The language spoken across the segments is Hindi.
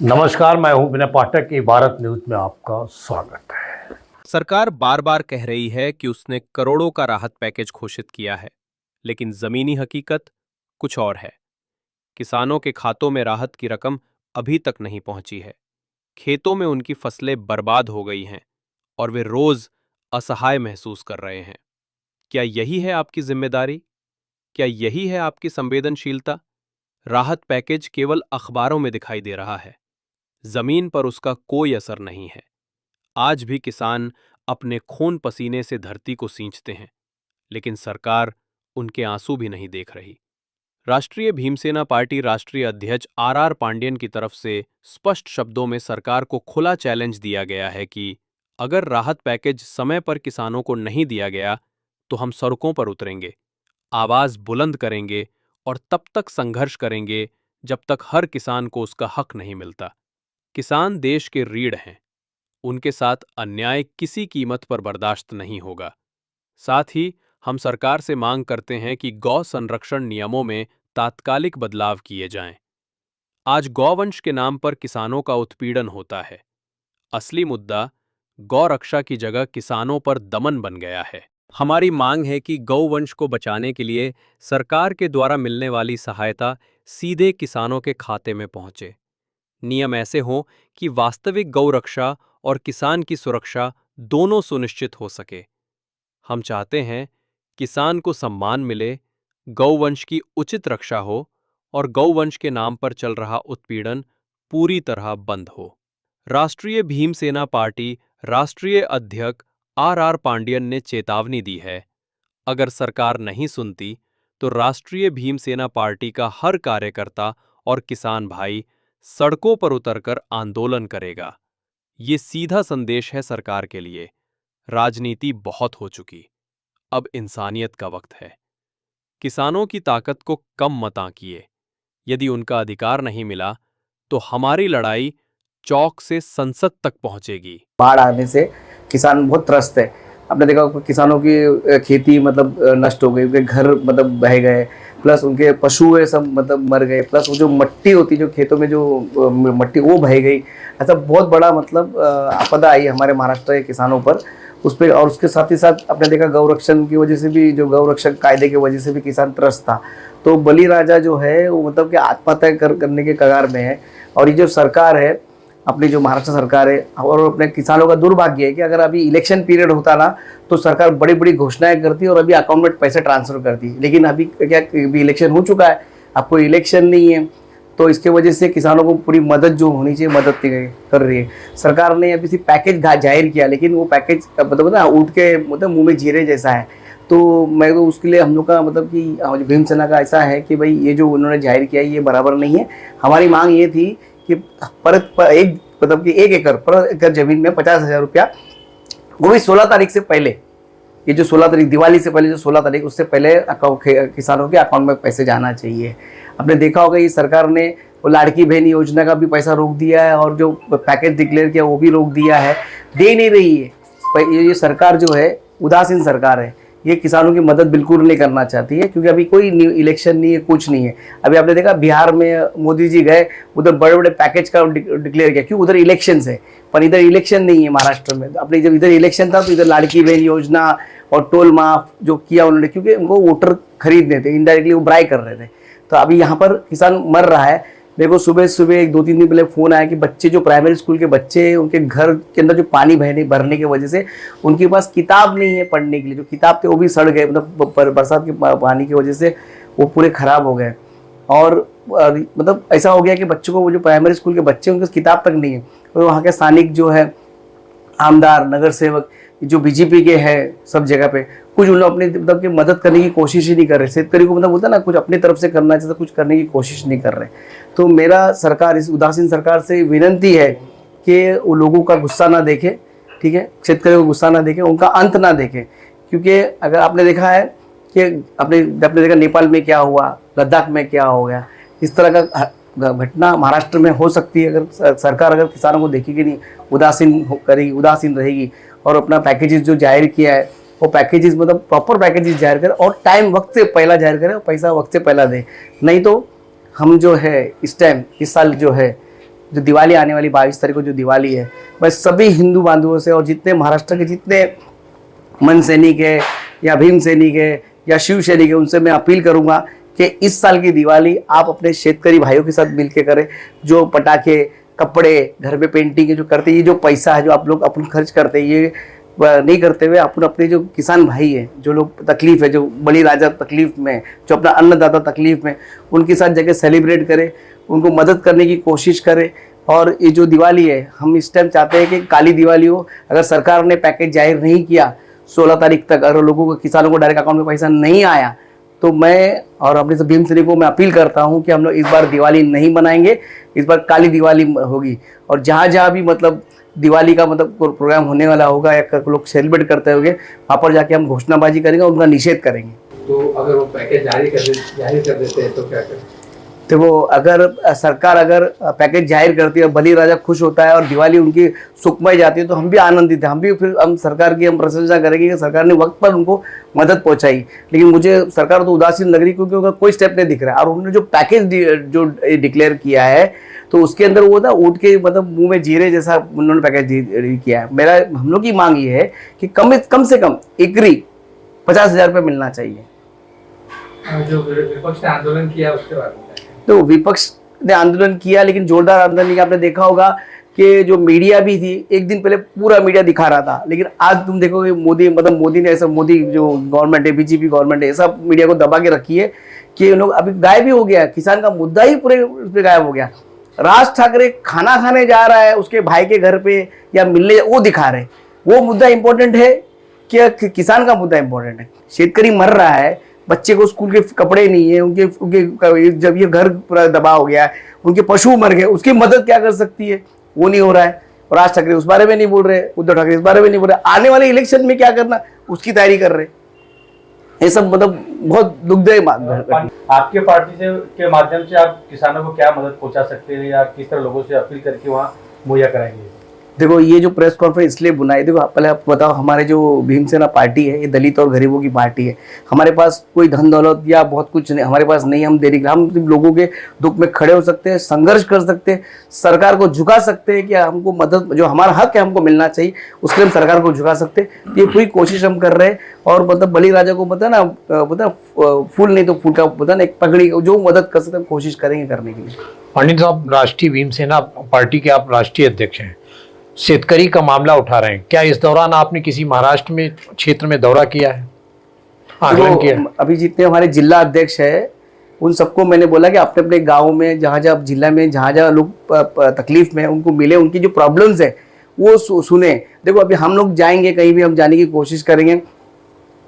नमस्कार, मैं हूं विनय पाठक। की भारत न्यूज में आपका स्वागत है। सरकार बार बार कह रही है कि उसने करोड़ों का राहत पैकेज घोषित किया है, लेकिन जमीनी हकीकत कुछ और है। किसानों के खातों में राहत की रकम अभी तक नहीं पहुंची है। खेतों में उनकी फसलें बर्बाद हो गई हैं और वे रोज असहाय महसूस कर रहे हैं। क्या यही है आपकी जिम्मेदारी? क्या यही है आपकी संवेदनशीलता? राहत पैकेज केवल अखबारों में दिखाई दे रहा है, जमीन पर उसका कोई असर नहीं है। आज भी किसान अपने खून पसीने से धरती को सींचते हैं, लेकिन सरकार उनके आंसू भी नहीं देख रही। राष्ट्रीय भीमसेना पार्टी राष्ट्रीय अध्यक्ष आर पांडियन की तरफ से स्पष्ट शब्दों में सरकार को खुला चैलेंज दिया गया है कि अगर राहत पैकेज समय पर किसानों को नहीं दिया गया तो हम सड़कों पर उतरेंगे, आवाज बुलंद करेंगे और तब तक संघर्ष करेंगे जब तक हर किसान को उसका हक नहीं मिलता। किसान देश के रीढ़ हैं, उनके साथ अन्याय किसी कीमत पर बर्दाश्त नहीं होगा। साथ ही हम सरकार से मांग करते हैं कि गौ संरक्षण नियमों में तात्कालिक बदलाव किए जाएं। आज गौवंश के नाम पर किसानों का उत्पीड़न होता है। असली मुद्दा गौ रक्षा की जगह किसानों पर दमन बन गया है। हमारी मांग है कि गौवंश को बचाने के लिए सरकार के द्वारा मिलने वाली सहायता सीधे किसानों के खाते में पहुंचे। नियम ऐसे हों कि वास्तविक गौ रक्षा और किसान की सुरक्षा दोनों सुनिश्चित हो सके। हम चाहते हैं किसान को सम्मान मिले, गौवंश की उचित रक्षा हो और गौवंश के नाम पर चल रहा उत्पीड़न पूरी तरह बंद हो। राष्ट्रीय भीमसेना पार्टी राष्ट्रीय अध्यक्ष आर पांडियन ने चेतावनी दी है, अगर सरकार नहीं सुनती तो राष्ट्रीय भीमसेना पार्टी का हर कार्यकर्ता और किसान भाई सड़कों पर उतरकर आंदोलन करेगा। ये सीधा संदेश है सरकार के लिए, राजनीति बहुत हो चुकी, अब इंसानियत का वक्त है। किसानों की ताकत को कम मत आंकिए। यदि उनका अधिकार नहीं मिला तो हमारी लड़ाई चौक से संसद तक पहुंचेगी। बाढ़ आने से किसान बहुत त्रस्त है। आपने देखा होगा किसानों की खेती मतलब नष्ट हो गई, उनके घर मतलब बह गए, प्लस उनके पशु है सब मतलब मर गए, प्लस वो जो मिट्टी होती जो खेतों में जो मिट्टी वो बह गई। ऐसा बहुत बड़ा मतलब आपदा आई हमारे महाराष्ट्र के किसानों पर उस पर। और उसके साथ ही साथ आपने देखा गौरक्षण की वजह से भी, जो गौरक्षक कायदे की वजह से भी किसान त्रस्त था। तो बलिराजा जो है वो मतलब कि आत्महत्या करने के कगार में है। और ये जो सरकार है अपनी, जो महाराष्ट्र सरकार है, और अपने किसानों का दुर्भाग्य है कि अगर अभी इलेक्शन पीरियड होता ना तो सरकार बड़ी बड़ी घोषणाएं करती और अभी अकाउंट में पैसे ट्रांसफर करती। लेकिन अभी क्या, अभी इलेक्शन हो चुका है, अब कोई इलेक्शन नहीं है, तो इसके वजह से किसानों को पूरी मदद जो होनी चाहिए मदद कर रही है। सरकार ने अभी पैकेज जाहिर किया, लेकिन वो पैकेज मतलब ना ऊँट के मतलब मुँह में जीरे जैसा है। तो मैं तो उसके लिए हम लोग का मतलब कि भीमसेना का ऐसा है कि भाई ये जो उन्होंने जाहिर किया ये बराबर नहीं है। हमारी मांग ये थी कि एक मतलब कि 1 एकड़ पर एकड़ जमीन में 50,000 रुपया, वो भी 16 तारीख से पहले, ये जो 16 तारीख दिवाली से पहले जो 16 तारीख उससे पहले किसानों के अकाउंट में पैसे जाना चाहिए। आपने देखा होगा ये सरकार ने वो लाड़की बहन योजना का भी पैसा रोक दिया है और जो पैकेज डिक्लेयर किया वो भी रोक दिया है, दे नहीं रही है। ये सरकार जो है उदासीन सरकार है, ये किसानों की मदद बिल्कुल नहीं करना चाहती है, क्योंकि अभी कोई इलेक्शन नहीं है, कुछ नहीं है। अभी आपने देखा बिहार में मोदी जी गए, उधर बड़े बड़े पैकेज का डिक्लेयर किया, क्यों, उधर इलेक्शन है, पर इधर इलेक्शन नहीं है महाराष्ट्र में। अपने जब इधर इलेक्शन था तो इधर लाड़की बहन योजना और टोल माफ जो किया उन्होंने, क्योंकि उनको वोटर खरीदने थे, इनडायरेक्टली वो ब्राई कर रहे थे। तो अभी यहाँ पर किसान मर रहा है। मेरे को सुबह 2-3 दिन पहले फ़ोन आया कि बच्चे जो प्राइमरी स्कूल के बच्चे हैं उनके घर के अंदर जो पानी भरने की वजह से उनके पास किताब नहीं है पढ़ने के लिए। जो किताब थे वो भी सड़ गए, मतलब बरसात के पानी की वजह से वो पूरे ख़राब हो गए। और मतलब ऐसा हो गया कि बच्चों को, वो जो प्राइमरी स्कूल के बच्चे उनके किताब तक नहीं है। तो वहाँ के स्थानिक जो है आमदार, नगर सेवक, जो बीजेपी के हैं सब जगह पे, कुछ उन लोग अपनी मतलब की मदद करने की कोशिश ही नहीं कर रहे। शेतकरी को मतलब होता है ना, कुछ अपनी तरफ से करना चाहिए, कुछ करने की कोशिश नहीं कर रहे। तो मेरा सरकार, इस उदासीन सरकार से विनती है कि वो लोगों का गुस्सा ना देखे, ठीक है, शेतकरी को गुस्सा ना देखे, उनका अंत ना देखे। क्योंकि अगर आपने देखा है कि आपने देखा नेपाल में क्या हुआ, लद्दाख में क्या हो गया, इस तरह का घटना महाराष्ट्र में हो सकती है अगर सरकार अगर किसानों को देखेगी नहीं, उदासीन रहेगी और अपना पैकेजेस जो जाहिर किया है वो पैकेजेस मतलब प्रॉपर पैकेजेस जाहिर करे और टाइम वक्त से पहला जाहिर करे और पैसा वक्त से पहला दे। नहीं तो हम जो है इस टाइम, इस साल जो है जो दिवाली आने वाली 22 तारीख को जो दिवाली है, मैं सभी हिंदू बांधवों से और जितने महाराष्ट्र के जितने मन सैनिक है या भीम सैनिक है या शिव सैनिक है, उनसे मैं अपील करूंगा कि इस साल की दिवाली आप अपने शेतकरी भाइयों के साथ मिलकर करें। जो पटाखे, कपड़े, घर में पेंटिंग जो करते हैं, ये जो पैसा है जो आप लोग अपन खर्च करते हैं, ये नहीं करते हुए अपन अपने जो किसान भाई हैं, जो लोग तकलीफ है, जो बली राजा तकलीफ में, जो अपना अन्नदाता तकलीफ में, उनके साथ जगह सेलिब्रेट करें, उनको मदद करने की कोशिश करें। और ये जो दिवाली है, हम इस टाइम चाहते हैं कि काली दिवाली हो। अगर सरकार ने पैकेज जाहिर नहीं किया 16 तारीख तक, अगर लोगों को, किसानों को डायरेक्ट अकाउंट में पैसा नहीं आया, तो मैं और अपने सब भीम सैनिक को मैं अपील करता हूं कि हम लोग इस बार दिवाली नहीं मनाएंगे, इस बार काली दिवाली होगी। और जहाँ जहाँ भी मतलब दिवाली का मतलब प्रोग्राम होने वाला होगा या लोग सेलिब्रेट करते होंगे, वहाँ पर जाके हम घोषणाबाजी करेंगे, उनका निषेध करेंगे। तो अगर वो पैकेज जारी कर देते हैं तो क्या करें? तो वो अगर सरकार अगर पैकेज जाहिर करती है, बली राजा खुश होता है और दिवाली उनकी सुखमय जाती है, तो हम भी आनंदित हैं। हम भी फिर हम सरकार की हम प्रशंसा करेंगे कि सरकार ने वक्त पर उनको मदद पहुंचाई। लेकिन मुझे सरकार तो उदासीन लग रही, क्योंकि उनका कोई स्टेप नहीं दिख रहा है। और उन्होंने जो पैकेज जो डिक्लेयर किया है, तो उसके अंदर वो ना ऊँट के मतलब मुंह में जीरे जैसा उन्होंने पैकेज किया है। मेरा हम लोग की मांग ये है कि कम से कम एकरी 50,000 रुपये मिलना चाहिए। जो विपक्ष ने आंदोलन किया उसके बारे में तो विपक्ष ने आंदोलन किया, लेकिन जोरदार आंदोलन किया। आपने देखा होगा कि जो मीडिया भी थी, एक दिन पहले पूरा मीडिया दिखा रहा था, लेकिन आज तुम देखोगे मोदी ने ऐसा, मोदी जो गवर्नमेंट है, बीजेपी गवर्नमेंट है, ऐसा मीडिया को दबा के रखी है कि लोग अभी गायब ही हो गया। किसान का मुद्दा ही पूरे उस पर गायब हो गया। राज ठाकरे खाना खाने जा रहा है उसके भाई के घर पे या मिलने, वो दिखा रहे। वो मुद्दा इंपॉर्टेंट है कि किसान का मुद्दा इंपॉर्टेंट है? शेतकरी मर रहा है, बच्चे को स्कूल के कपड़े नहीं है, उनके जब ये घर पूरा दबा हो गया है, उनके पशु मर गए, उसकी मदद क्या कर सकती है? वो नहीं हो रहा है। और राज ठाकरे उस बारे में नहीं बोल रहे, उद्धव ठाकरे इस बारे में नहीं बोल रहे। आने वाले इलेक्शन में क्या करना, उसकी तैयारी कर रहे। ये सब मतलब बहुत दुखदायी बात है। आपके पार्टी से के माध्यम से आप किसानों को क्या मदद पहुंचा सकते हैं या किस तरह लोगों से अपील करके वहाँ मुहैया कराएंगे? देखो, ये जो प्रेस कॉन्फ्रेंस इसलिए बुलाई, देखो पहले आप बताओ, हमारे जो भीमसेना पार्टी है, ये दलित और गरीबों की पार्टी है। हमारे पास कोई धन दौलत या बहुत कुछ नहीं, हमारे पास नहीं। हम देने के लिए, हम लोगों के दुख में खड़े हो सकते हैं, संघर्ष कर सकते हैं, सरकार को झुका सकते हैं कि हमको मदद, जो हमारा हक है हमको मिलना चाहिए, उसके लिए हम सरकार को झुका सकते हैं। ये पूरी कोशिश हम कर रहे हैं। और मतलब बली राजा को पता ना, पता फूल नहीं तो फूल का पता ना, एक पगड़ी, जो मदद कर सकते हैं कोशिश करेंगे करने के लिए। पंडित साहब, राष्ट्रीय भीमसेना पार्टी के आप राष्ट्रीय अध्यक्ष हैं, शेतकरी का मामला उठा रहे हैं। क्या इस दौरान आपने किसी महाराष्ट्र में क्षेत्र में दौरा किया है, आकलन किया है? अभी जितने हमारे जिला अध्यक्ष है, उन सबको मैंने बोला कि अपने अपने गांव में, जहाँ जहाँ जिला में जहाँ जहाँ लोग तकलीफ में, उनको मिले, उनकी जो प्रॉब्लम्स है वो सुने। देखो, अभी हम लोग जाएंगे कहीं भी, हम जाने की कोशिश करेंगे।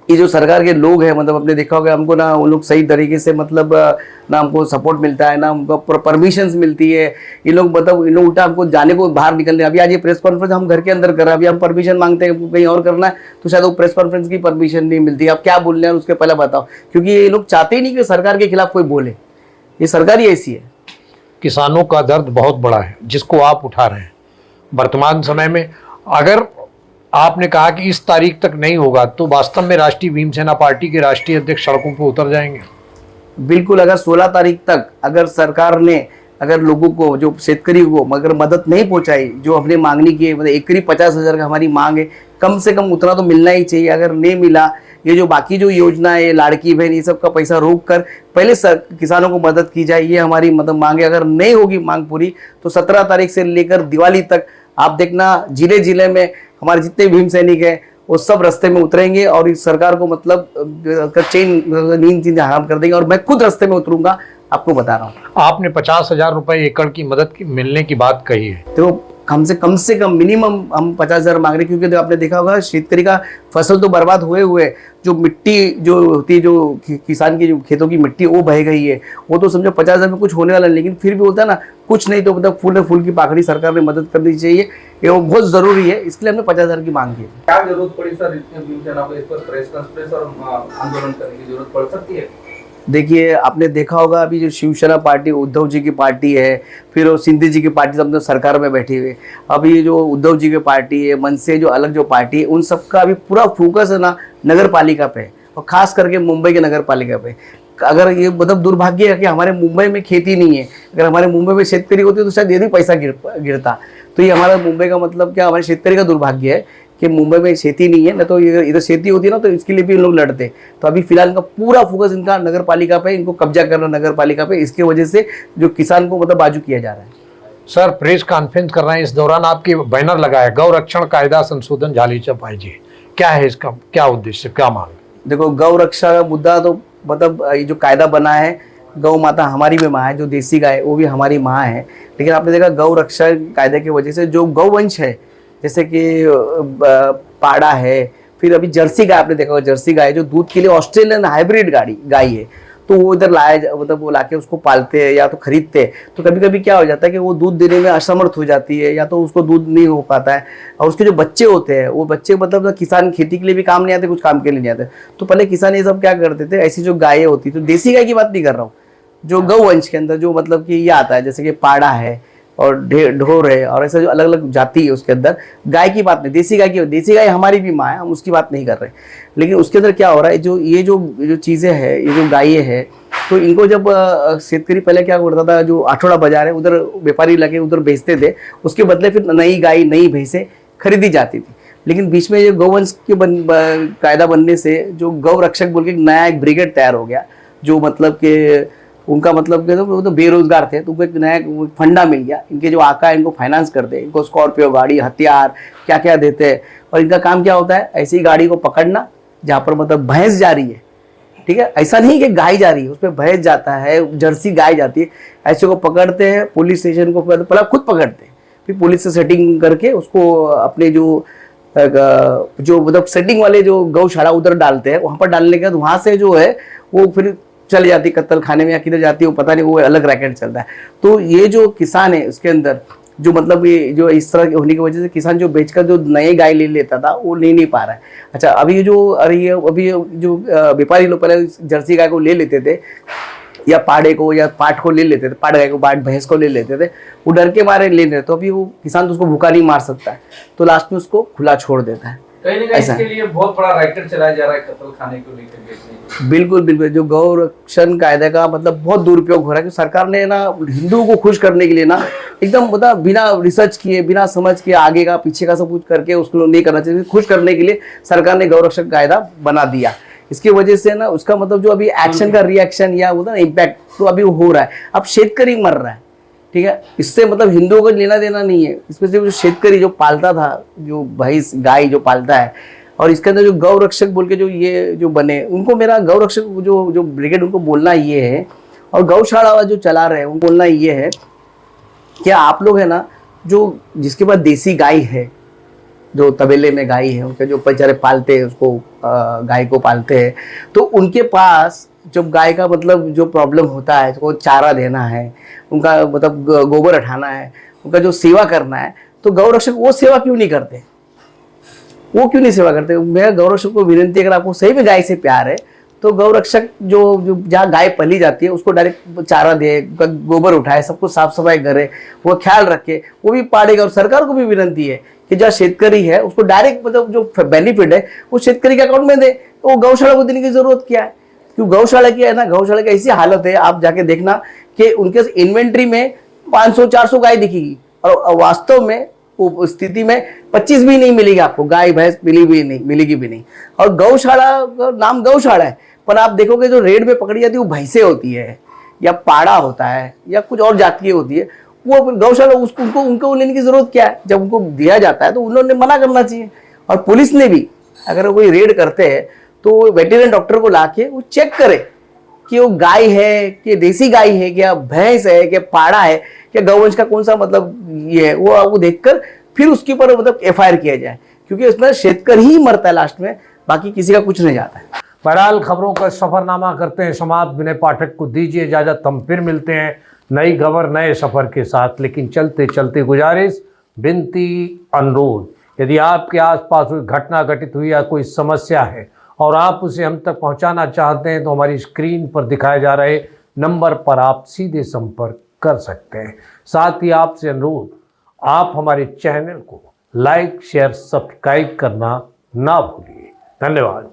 ये जो सरकार के लोग हैं, मतलब आपने देखा होगा, हमको ना उन लोग सही तरीके से मतलब ना हमको सपोर्ट मिलता है, ना हमको परमिशंस मिलती है। ये लोग मतलब इन लोग उल्टा हमको जाने को बाहर निकलने। अभी आज ये प्रेस कॉन्फ्रेंस हम घर के अंदर कर रहे हैं, अभी हम परमिशन मांगते हैं कहीं और करना है, तो शायद वो प्रेस कॉन्फ्रेंस की परमिशन नहीं मिलती। आप क्या बोल रहे हैं उसके पहले बताओ, क्योंकि ये लोग चाहते ही नहीं कि सरकार के खिलाफ कोई बोले। ये सरकार ही ऐसी है। किसानों का दर्द बहुत बड़ा है जिसको आप उठा रहे हैं वर्तमान समय में। अगर आपने कहा कि इस तारीख तक नहीं होगा, तो वास्तव में राष्ट्रीय भीमसेना पार्टी के राष्ट्रीय अध्यक्ष सड़कों पर उतर जाएंगे? बिल्कुल। अगर 16 तारीख तक अगर सरकार ने, अगर लोगों को, जो शेतकरी को अगर मदद नहीं पहुंचाई, जो हमने मांगनी की है, मतलब एकरी 50,000 का हमारी मांग है, कम से कम उतना तो मिलना ही चाहिए। अगर नहीं मिला, ये जो बाकी जो योजना है, लाड़की बहन, ये सब का पैसा रोक कर पहले किसानों को मदद की जाए, ये हमारी मतलब मांग है। अगर नहीं होगी मांग पूरी, तो 17 तारीख से लेकर दिवाली तक आप देखना, जिले जिले में हमारे जितने भीम सैनिक हैं वो सब रास्ते में उतरेंगे और इस सरकार को मतलब नींद हराम कर देंगे। और मैं खुद रास्ते में उतरूंगा, आपको बता रहा हूँ। आपने 50,000 रुपए एकड़ की मदद मिलने की बात कही है, तो कम से कम मिनिमम हम 50,000 मांग रहे, क्योंकि आपने देखा होगा शेतकरी का फसल तो बर्बाद हुए जो मिट्टी जो होती है, जो किसान की जो खेतों की मिट्टी वो बह गई है, वो तो समझो 50,000 में कुछ होने वाला है। लेकिन फिर भी होता है ना, कुछ नहीं तो मतलब फूल की पाखड़ी सरकार ने मदद करनी चाहिए, ये वो बहुत जरूरी है। इसके लिए हमने 50,000 की मांग की है। क्या जरूरत पड़ी सर, इतने भीमसेना को इस पर प्रेस कॉन्फ्रेंस और आंदोलन करने की जरूरत पड़ सकती है? देखिए, आपने देखा होगा अभी जो शिवसेना पार्टी उद्धव जी की पार्टी है, फिर वो सिंधे जी की पार्टी, सब सरकार में बैठी हुई। अभी जो उद्धव जी की पार्टी है, मन से जो अलग जो पार्टी है, उन सबका अभी पूरा फोकस है ना नगर पालिका पे, और खास करके मुंबई के नगर पालिका पे। अगर ये मतलब दुर्भाग्य है कि हमारे मुंबई में खेती नहीं है, अगर हमारे मुंबई में शेतकरी होती तो शायद ये भी पैसा गिरता। तो ये हमारा मुंबई का मतलब क्या, हमारे शेतकरी का दुर्भाग्य है कि मुंबई में खेती नहीं है, ना तो इधर खेती होती ना तो इसके लिए भी इन लोग लड़ते। तो अभी फिलहाल इनका पूरा फोकस इनका नगर पालिका पे, इनको कब्जा करना नगर पालिका पे, इसके वजह से जो किसान को मतलब बाजू किया जा रहा है। सर प्रेस कॉन्फ्रेंस कर रहे हैं, इस दौरान आपके बैनर लगाया गौ रक्षण कायदा संशोधन झालीचा पाहिजे, क्या है इसका, क्या उद्देश्य, क्या मांग? देखो, गौ रक्षा का मुद्दा तो मतलब ये जो कायदा बना है, गौ माता हमारी भी माँ है, जो देसी गाय वो भी हमारी माँ है। लेकिन आपने देखा गौ रक्षा कायदे की वजह से जो गौवंश है, जैसे कि पाड़ा है, फिर अभी जर्सी गाय आपने देखा होगा, जर्सी गाय जो दूध के लिए ऑस्ट्रेलियन हाइब्रिड गाय है, तो वो इधर लाया मतलब वो लाके उसको पालते हैं या तो खरीदते हैं। तो कभी कभी क्या हो जाता है कि वो दूध देने में असमर्थ हो जाती है, या तो उसको दूध नहीं हो पाता है, और उसके जो बच्चे होते हैं वो बच्चे मतलब किसान खेती के लिए भी काम नहीं आते, कुछ काम के लिए नहीं आते। तो पहले किसान ये सब क्या करते थे, ऐसी जो गायें होती, तो देसी गाय की बात नहीं कर रहा हूँ, जो गौवंश के अंदर जो मतलब कि ये आता है, जैसे कि पाड़ा है और ढोर है और ऐसा जो अलग अलग जाति है उसके अंदर, गाय की बात नहीं, देसी गाय की, देसी गाय हमारी भी माँ है, हम उसकी बात नहीं कर रहे। लेकिन उसके अंदर क्या हो रहा है, जो चीज़ें हैं, ये जो गायें हैं, तो इनको जब शेतकरी पहले क्या करता था, जो आठौड़ा बाजार है उधर व्यापारी लगे उधर बेचते थे, उसके बदले फिर नई गाय नई भैंसें खरीदी जाती थी। लेकिन बीच में जो गौवंश के कायदा बनने से जो गौ रक्षक बोल के नया एक ब्रिगेड तैयार हो गया, जो मतलब कि उनका मतलब कि वो तो बेरोजगार थे, तो उनको एक नया फंडा मिल गया। इनके जो आका है इनको फाइनेंस करते हैं, इनको स्कॉर्पियो गाड़ी, हथियार क्या क्या देते हैं, और इनका काम क्या होता है, ऐसी गाड़ी को पकड़ना जहाँ पर मतलब भैंस जा रही है, ठीक है, ऐसा नहीं कि गाय जा रही है, उसमें भैंस जाता है, जर्सी गाय जाती है, ऐसे को पकड़ते हैं, पुलिस स्टेशन को पहले खुद पकड़ते हैं, फिर पुलिस से सेटिंग करके उसको अपने जो मतलब सेटिंग वाले जो गौशाला उधर डालते हैं, वहाँ पर डालने के बाद वहाँ से जो है वो फिर चले जाती है कत्ल खाने में या किधर जाती है वो पता नहीं, वो अलग रैकेट चलता है। तो ये जो किसान है उसके अंदर जो मतलब ये जो इस तरह के होने की वजह से किसान जो बेचकर जो नए गाय ले लेता था वो ले नहीं पा रहा है। अच्छा, अभी जो अभी जो व्यापारी लोग पहले जर्सी गाय को ले लेते थे या पाड़े को या पाठ को ले लेते थे, पाड़ गाय को, पाठ भैंस को ले लेते थे, वो डर के मारे ले रहे, तो अभी वो किसान तो उसको भूखा नहीं मार सकता है, तो लास्ट में उसको खुला छोड़ देता है। कहीं ना कहीं इसके लिए बहुत बड़ा रैकेट चलाया जा रहा है कत्ल खाने को लेकर बेचने। बिल्कुल बिल्कुल, जो गौ रक्षण कायदे का मतलब बहुत दुरुपयोग हो रहा है कि सरकार ने ना हिंदुओं को खुश करने के लिए ना एकदम मतलब बिना रिसर्च किए, बिना समझ के, आगे का पीछे का सब कुछ करके उसको नहीं करना चाहिए, खुश करने के लिए सरकार ने गौ रक्षण कायदा बना दिया। इसकी वजह से ना उसका मतलब जो अभी एक्शन का रिएक्शन या होता ना इम्पैक्ट, तो अभी हो रहा है। अब शेतकरी मर रहा है, ठीक है, इससे मतलब हिंदुओं को लेना देना नहीं है, इसमें से जो शेतकरी जो पालता था, जो भैंस गाय जो पालता है, और इसके अंदर जो गौ रक्षक बोल के जो ये जो बने, उनको मेरा गौ रक्षक जो ब्रिगेड उनको बोलना ये है, और गौशाला जो चला रहे हैं उनको बोलना ये है कि आप लोग है ना, जो जिसके पास देसी गाय है, जो तबेले में गाय है, उनके जो बेचारे पालते हैं उसको, गाय को पालते हैं, तो उनके पास जब गाय का मतलब जो प्रॉब्लम होता है, उसको चारा देना है, उनका मतलब गोबर हटाना है, उनका जो सेवा करना है, तो गौ रक्षक वो सेवा क्यों नहीं करते, वो क्यों नहीं सेवा करते? मेरा गौ रक्षक को विनती है, अगर आपको सही में गाय से प्यार है तो गौ रक्षक जो जहाँ गाय पली जाती है उसको डायरेक्ट चारा दे, गोबर उठाए, सब कुछ साफ सफाई करे, वो ख्याल रखे, वो भी पालेगा। और सरकार को भी विनती है कि जहाँ शेतकरी है उसको डायरेक्ट मतलब जो बेनिफिट है वो शेतकरी के अकाउंट में दे, तो गौशाला को देने की जरूरत क्या है? क्यों गौशाला की है ना, गौशाला की ऐसी हालत है, आप जाके देखना कि उनके इन्वेंट्री में 500-400 गाय दिखेगी, और वास्तव में वो स्थिति में 25 भी नहीं मिलेगी आपको, गाय भैंस मिलेगी भी नहीं। और गौशाला का नाम गौशाला है, पर आप देखोगे जो रेड में पकड़ी जाती है वो भैंसे होती है या पाड़ा होता है या कुछ और जातीय होती है, वो गौशाला उनको लेने की जरूरत क्या है? जब उनको दिया जाता है तो उन्होंने मना करना चाहिए। और पुलिस ने भी अगर कोई रेड करते हैं तो वेटेरियन डॉक्टर को लाके वो चेक करे कि वो गाय है कि देसी गाय है, क्या भैंस है, क्या पाड़ा है, क्या गौवंश का कौन सा मतलब ये है, वो देखकर फिर उसके ऊपर मतलब FIR किया जाए, क्योंकि उसमें शेतकरी ही मरता है लास्ट में, बाकी किसी का कुछ नहीं जाता है। बहरहाल खबरों का सफरनामा करते हैं समाप्त। विनय पाठक को दीजिए इजाजत, हम फिर मिलते हैं नई खबर नए सफर के साथ। लेकिन चलते चलते गुजारिश, विनती, अनुरोध, यदि आपके आसपास कोई घटना घटित हुई या कोई समस्या है और आप उसे हम तक पहुंचाना चाहते हैं तो हमारी स्क्रीन पर दिखाए जा रहे नंबर पर आप सीधे संपर्क कर सकते हैं। साथ ही आपसे अनुरोध, आप हमारे चैनल को लाइक, शेयर, सब्सक्राइब करना ना भूलिए। धन्यवाद।